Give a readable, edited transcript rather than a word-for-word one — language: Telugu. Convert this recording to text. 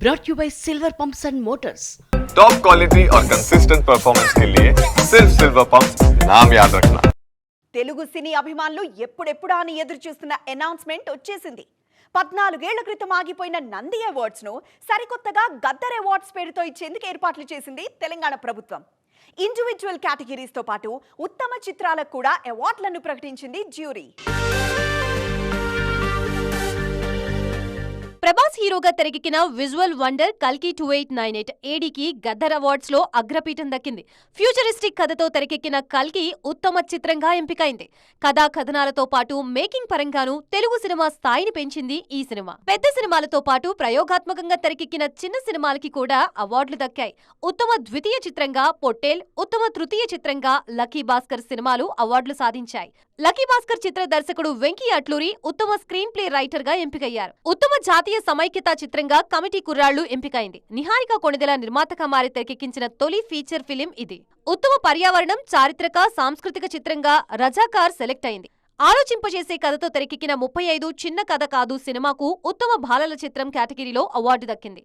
brought you by Silver Pumps and Motors. Top quality और कंसिस्टेंट परफॉर्मेंस के लिए सिर्फ सिल्वर पंप्स नाम याद रखना। తెలుగు సినీ అభిమానులు ఎప్పుడెప్పుడా అని ఎదురు చూస్తున్న అనౌన్స్మెంట్ వచ్చేసింది. 14 ఏళ్ల క్రితం ఆగిపోయిన నంది అవార్డ్స్ ను సరికొత్తగా గద్దర్ అవార్డ్స్ పేరుతో ఇచ్చేందుకు ఏర్పాట్లు చేసింది తెలంగాణ ప్రభుత్వం. ఇండివిడ్యువల్ కేటగిరీస్ తో పాటు ఉత్తమ చిత్రాలకు కూడా అవార్డులను ప్రకటించింది జ్యూరీ. ప్రభాస్ హీరోగా తెరకెక్కిన విజువల్ వండర్ కల్కి 2898 ఏడీకి గద్దర్ అవార్డ్స్ లో అగ్రపీఠం దక్కింది. ఫ్యూచరిస్టిక్ కథతో తెరకెక్కిన కల్కి ఉత్తమ చిత్రంగా ఎంపికైంది. కథా కథనాలతో పాటు మేకింగ్ పరంగానూ తెలుగు సినిమా స్థాయిని పెంచింది ఈ సినిమా. పెద్ద సినిమాలతో పాటు ప్రయోగాత్మకంగా తెరకెక్కిన చిన్న సినిమాలకి కూడా అవార్డులు దక్కాయి. ఉత్తమ ద్వితీయ చిత్రంగా పొట్టేల్, ఉత్తమ తృతీయ చిత్రంగా లక్కీ భాస్కర్ సినిమాలు అవార్డులు సాధించాయి. లక్కీ భాస్కర్ చిత్ర దర్శకుడు వెంకీ అట్లూరి ఉత్తమ స్క్రీన్ ప్లే రైటర్ గా ఎంపికయ్యారు. ఉత్తమ జాతీయ సమైక్యతా చిత్రంగా కమిటీ కుర్రాళ్లు ఎంపికైంది. నిహారిక కొణిదెల నిర్మాతగా మారి తెరకెక్కించిన తొలి ఫీచర్ ఫిలిం ఇది. ఉత్తమ పర్యావరణం, చారిత్రక, సాంస్కృతిక చిత్రంగా రజాకార్ సెలెక్ట్ అయింది. ఆలోచింపజేసే కథతో తెరకెక్కిన 35 చిన్న కథ కాదు సినిమాకు ఉత్తమ బాలల చిత్రం కేటగిరీలో అవార్డు దక్కింది.